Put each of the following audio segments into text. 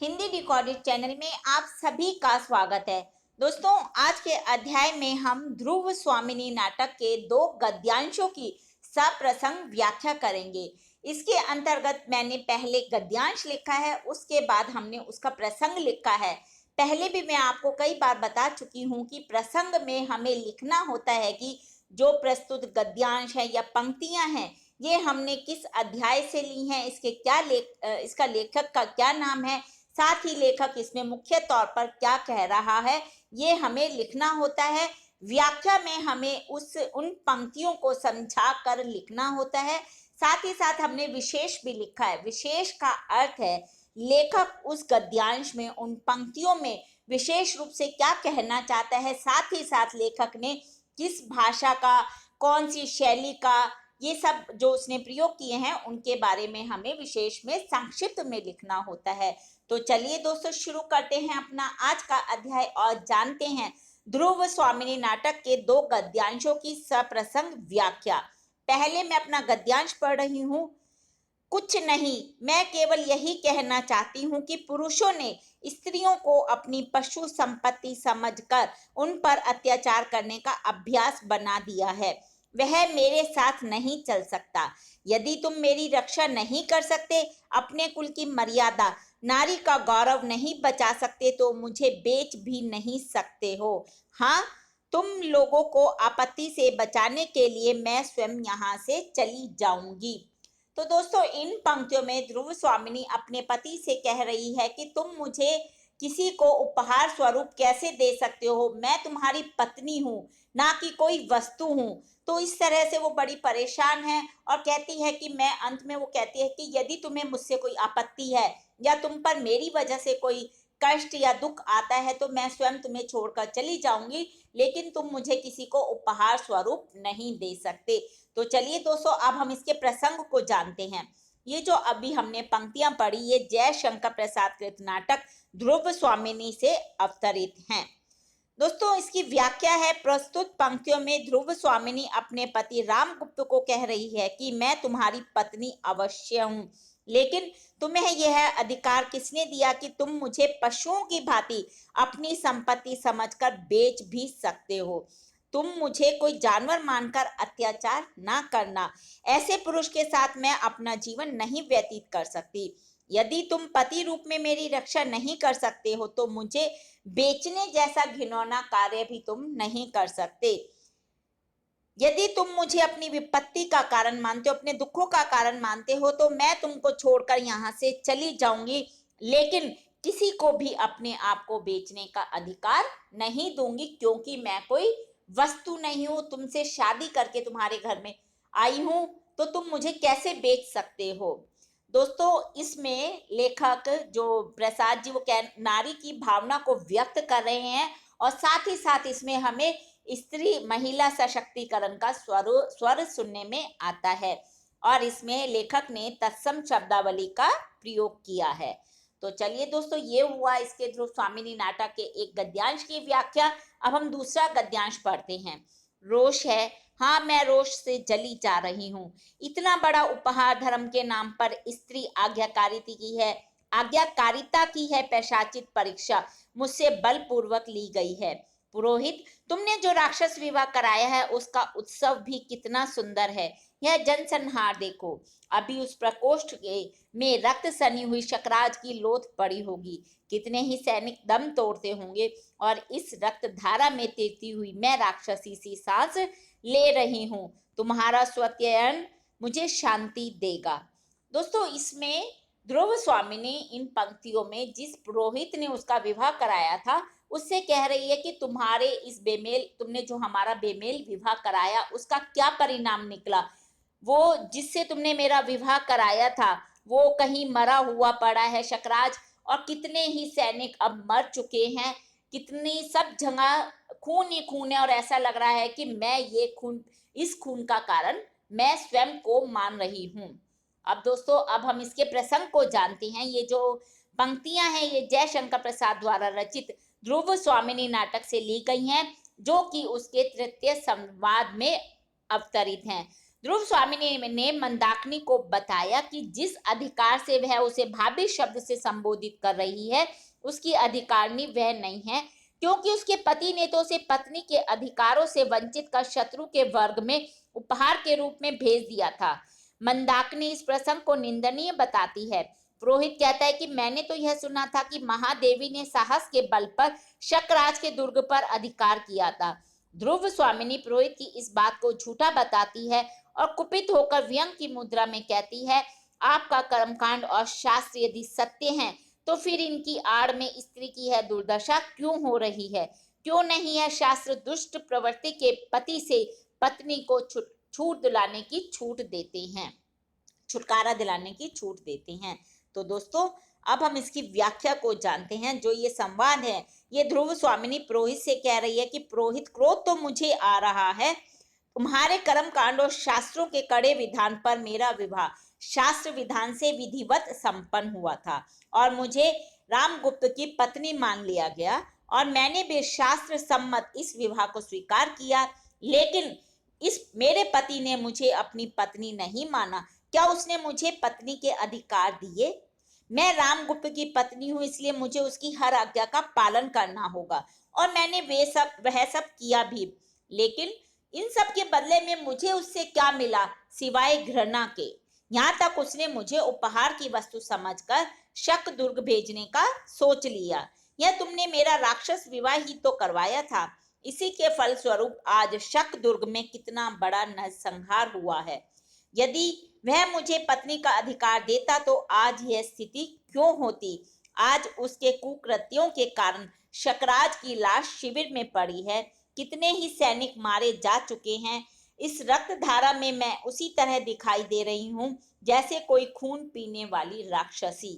Hindi decoded channel में आप सभी का स्वागत है। दोस्तों, आज के अध्याय में हम ध्रुव स्वामिनी नाटक के 2 गद्यांशों की सप्रसंग व्याख्या करेंगे। इसके अंतर्गत मैंने पहले गद्यांश लिखा है, उसके बाद हमने उसका प्रसंग लिखा है। पहले भी मैं आपको कई बार बता चुकी हूँ कि प्रसंग में हमें लिखना होता है कि जो प्रस्तुत गद्यांश है या पंक्तियां हैं, ये हमने किस अध्याय से ली हैं, इसका लेखक का क्या नाम है, साथ ही लेखक इसमें मुख्य तौर पर क्या कह रहा है, ये हमें लिखना होता है। व्याख्या में हमें उन पंक्तियों को समझा कर लिखना होता है। साथ ही साथ हमने विशेष भी लिखा है। विशेष का अर्थ है लेखक उस गद्यांश में उन पंक्तियों में विशेष रूप से क्या कहना चाहता है, साथ ही साथ लेखक ने किस भाषा का, कौन सी शैली का, ये सब जो उसने प्रयोग किए हैं उनके बारे में हमें विशेष में संक्षिप्त में लिखना होता है। तो चलिए दोस्तों, शुरू करते हैं अपना आज का अध्याय और जानते हैं ध्रुव स्वामिनी नाटक के 2 गद्यांशों की सप्रसंग व्याख्या। पहले मैं अपना गद्यांश पढ़ रही हूँ। कुछ नहीं, मैं केवल यही कहना चाहती हूँ कि पुरुषों ने स्त्रियों को अपनी पशु संपत्ति समझकर उन पर अत्याचार करने का अभ्यास बना दिया है। वह मेरे साथ नहीं चल सकता। यदि तुम मेरी रक्षा नहीं कर सकते, अपने कुल की मर्यादा, नारी का गौरव नहीं बचा सकते, तो मुझे बेच भी नहीं सकते हो। हाँ, तुम लोगों को आपत्ति से बचाने के लिए मैं स्वयं यहाँ से चली जाऊंगी। तो दोस्तों, इन पंक्तियों में ध्रुव स्वामिनी अपने पति से कह रही है कि तुम मुझे किसी को उपहार स्वरूप कैसे दे सकते हो, मैं तुम्हारी पत्नी हूँ, ना कि कोई वस्तु हूँ। तो इस तरह से वो बड़ी परेशान है और कहती है कि मैं, अंत में वो कहती है कि यदि तुम्हें मुझसे कोई आपत्ति है या तुम पर मेरी वजह से कोई कष्ट या दुख आता है तो मैं स्वयं तुम्हें छोड़कर चली जाऊंगी, लेकिन तुम मुझे किसी को उपहार स्वरूप नहीं दे सकते। तो चलिए दोस्तों, अब हम इसके प्रसंग को जानते हैं। ये जो अभी हमने पंक्तियां पढ़ी, ये जय शंकर प्रसाद कृत नाटक ध्रुव स्वामिनी से अवतरित हैं। दोस्तों, इसकी व्याख्या है। प्रस्तुत पंक्तियों में ध्रुव स्वामिनी अपने पति रामगुप्त को कह रही है कि मैं तुम्हारी पत्नी अवश्य हूँ, लेकिन तुम्हें यह अधिकार किसने दिया कि तुम मुझे पशुओं की भांति अपनी संपत्ति समझकर बेच भी सकते हो। तुम मुझे कोई जानवर मानकर अत्याचार ना करना। ऐसे पुरुष के साथ मैं अपना जीवन नहीं व्यतीत कर सकती। यदि तुम पति रूप में मेरी रक्षा नहीं कर सकते हो तो मुझे बेचने जैसा घिनौना कार्य भी तुम नहीं कर सकते। यदि तुम मुझे अपनी विपत्ति का कारण मानते हो, अपने दुखों का कारण मानते हो, तो मैं तुमको छोड़कर यहाँ से चली जाऊंगी, लेकिन किसी को भी अपने आप को बेचने का अधिकार नहीं दूंगी, क्योंकि मैं कोई वस्तु नहीं हूं। तुमसे शादी करके तुम्हारे घर में आई हूं, तो तुम मुझे कैसे बेच सकते हो। दोस्तों, इसमें लेखक जो प्रसाद जी, वो नारी की भावना को व्यक्त कर रहे हैं और साथ ही साथ इसमें हमें स्त्री महिला सशक्तिकरण का स्वर सुनने में आता है और इसमें लेखक ने तत्सम शब्दावली का प्रयोग किया है। तो चलिए दोस्तों, ये हुआ इसके ध्रुव स्वामिनी नाटक के एक गद्यांश की व्याख्या। अब हम दूसरा गद्यांश पढ़ते हैं। रोष है, हाँ मैं रोष से जली जा रही हूँ। इतना बड़ा उपहार धर्म के नाम पर स्त्री आज्ञाकारिता की है पैशाचित परीक्षा मुझसे बलपूर्वक ली गई है। पुरोहित, तुमने जो राक्षस विवाह कराया है उसका उत्सव भी कितना सुंदर है। यह जनसंहार देखो। अभी उस प्रकोष्ठ में रक्त सनी हुई शकराज की लोथ पड़ी होगी। कितने ही सैनिक दम तोड़ते होंगे और इस रक्त धारा में तैरती हुई मैं राक्षसी सी सांस ले रही हूँ। तुम्हारा स्वत्ययन मुझे शांति देगा। दोस्तों, इसमें ध्रुव स्वामिनी इन पंक्तियों में जिस पुरोहित ने उसका विवाह कराया था उससे कह रही है कि तुमने जो हमारा बेमेल विवाह कराया उसका क्या परिणाम निकला। वो जिससे तुमने मेरा विवाह कराया था वो कहीं मरा हुआ पड़ा है शकराज, और कितने ही सैनिक अब मर चुके हैं। कितनी सब जगह खून ही खून है और ऐसा लग रहा है कि इस खून का कारण मैं स्वयं को मान रही हूँ। अब दोस्तों, अब हम इसके प्रसंग को जानते हैं। ये जो पंक्तियां हैं ये जय शंकर प्रसाद द्वारा रचित ध्रुव स्वामिनी नाटक से ली गई हैं, जो कि उसके तृतीय संवाद में अवतरित हैं। ध्रुव स्वामिनी ने मंदाकिनी को बताया कि जिस अधिकार से वह उसे भाभी शब्द से संबोधित कर रही है, उसकी अधिकारिणी वह नहीं है, क्योंकि उसके पति ने तो उसे पत्नी के अधिकारों से वंचित कर शत्रु के वर्ग में उपहार के रूप में भेज दिया था। मंदाकिनी इस प्रसंग को निंदनीय बताती है। पुरोहित कहता है कि मैंने तो यह सुना था कि महादेवी ने साहस के बल पर शकराज के दुर्ग पर अधिकार किया था। ध्रुव स्वामिनी पुरोहित की इस बात को झूठा बताती है और कुपित होकर व्यंग की मुद्रा में कहती है, आपका कर्मकांड और शास्त्र यदि सत्य हैं, तो फिर इनकी आड़ में स्त्री की यह दुर्दशा क्यों हो रही है? क्यों नहीं है शास्त्र दुष्ट प्रवृत्ति के पति से पत्नी को छूट दिलाने की छूट देते हैं, छुटकारा दिलाने की छूट देते हैं। तो दोस्तों, अब हम इसकी व्याख्या को जानते हैं। जो ये संवाद है, ये ध्रुव स्वामिनी पुरोहित से कह रही है कि पुरोहित, क्रोध तो मुझे आ रहा है, तुम्हारे कर्म कांड और शास्त्रों के कड़े विधान पर मेरा विवाह शास्त्र विधान से विधिवत संपन्न हुआ था और मुझे रामगुप्त की पत्नी मान लिया गया और मैंने भी शास्त्र सम्मत इस विवाह को स्वीकार किया। लेकिन इस मेरे पति ने मुझे अपनी पत्नी नहीं माना। क्या उसने मुझे पत्नी के अधिकार दिए? मैं रामगुप्त की पत्नी हूँ, इसलिए मुझे उसकी हर आज्ञा का पालन करना होगा और मैंने वह सब किया भी। लेकिन इन सब के बदले में मुझे उससे क्या मिला सिवाय घृणा के? यहाँ तक उसने मुझे उपहार की वस्तु समझकर शक दुर्ग भेजने का सोच लिया। यह तुमने मेरा राक्षस विवाह ही तो करवाया था। इसी के फलस्वरूप आज शक दुर्ग में कितना बड़ा नरसंहार हुआ है। यदि वह मुझे पत्नी का अधिकार देता तो आज यह स्थिति क्यों होती? आज उसके कुकृत्यों के कारण शकराज की लाश शिविर में पड़ी है। कितने ही सैनिक मारे जा चुके हैं। इस रक्त धारा में मैं उसी तरह दिखाई दे रही हूँ जैसे कोई खून पीने वाली राक्षसी।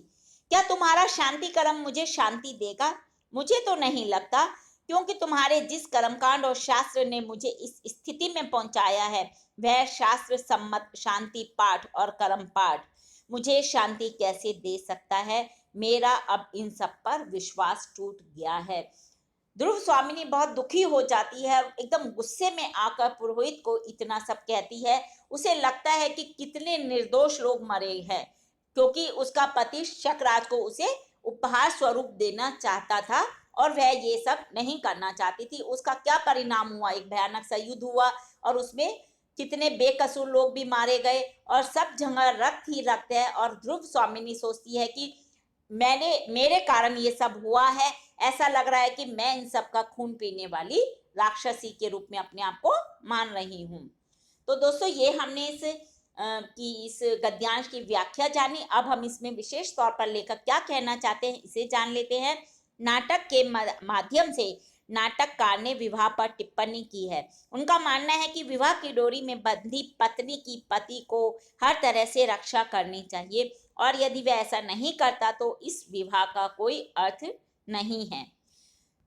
क्या तुम्हारा शांति कर्म मुझे शांति देगा? मुझे तो नहीं लगता, क्योंकि तुम्हारे जिस कर्मकांड और शास्त्र ने मुझे इस स्थिति में पहुंचाया है, वह शास्त्र सम्मत शांति पाठ और कर्म पाठ मुझे शांति कैसे दे सकता है? मेरा अब इन सब पर विश्वास टूट गया है। ध्रुव स्वामिनी बहुत दुखी हो जाती है, एकदम गुस्से में आकर पुरोहित को इतना सब कहती है। उसे लगता है कि कितने निर्दोष लोग मरे हैं, क्योंकि उसका पति शकराज को उसे उपहार स्वरूप देना चाहता था और वह ये सब नहीं करना चाहती थी। उसका क्या परिणाम हुआ? एक भयानक सा युद्ध हुआ और उसमें कितने बेकसूर लोग भी मारे गए और सब जगह रक्त ही रक्त है। और ध्रुव स्वामिनी सोचती है कि मेरे कारण ये सब हुआ है। ऐसा लग रहा है कि मैं इन सब का खून पीने वाली राक्षसी के रूप में अपने आप को मान रही हूँ। तो दोस्तों, ये हमने इस गद्यांश की व्याख्या जानी। अब हम इसमें विशेष तौर पर लेखक क्या कहना चाहते हैं इसे जान लेते हैं। नाटक के माध्यम से नाटककार ने विवाह पर टिप्पणी की है। उनका मानना है कि विवाह की डोरी में बंधी पत्नी की पति को हर तरह से रक्षा करनी चाहिए और यदि वह ऐसा नहीं करता तो इस विवाह का कोई अर्थ नहीं है।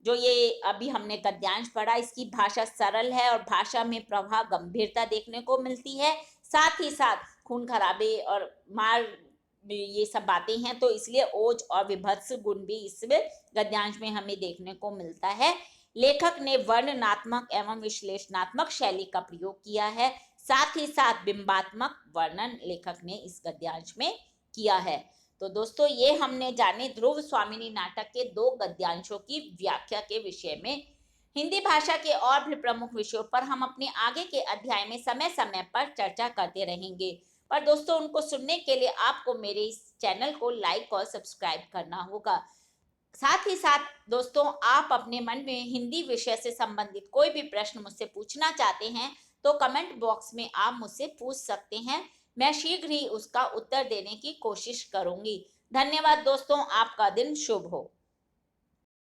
जो ये अभी हमने गद्यांश पढ़ा, इसकी भाषा सरल है और भाषा में प्रवाह गंभीरता देखने को मिलती है। साथ ही साथ खून खराबे और मार ये सब बातें हैं, तो इसलिए ओज और विभत्स गुण भी इस गद्यांश में हमें देखने को मिलता है। लेखक ने वर्णनात्मक एवं विश्लेषणात्मक शैली का प्रयोग किया है। साथ ही साथ बिंबात्मक वर्णन लेखक ने इस गद्यांश में किया है। तो दोस्तों, ये हमने जाने ध्रुव स्वामिनी नाटक के 2 गद्यांशों की व्याख्या के विषय में। हिंदी भाषा के और भी प्रमुख विषयों पर हम अपने आगे के अध्याय में समय समय पर चर्चा करते रहेंगे। पर दोस्तों, उनको सुनने के लिए आपको मेरे इस चैनल को लाइक और सब्सक्राइब करना होगा। साथ ही साथ दोस्तों, आप अपने मन में हिंदी विषय से संबंधित कोई भी प्रश्न मुझसे पूछना चाहते हैं तो कमेंट बॉक्स में आप मुझसे पूछ सकते हैं। मैं शीघ्र ही उसका उत्तर देने की कोशिश करूंगी। धन्यवाद दोस्तों, आपका दिन शुभ हो।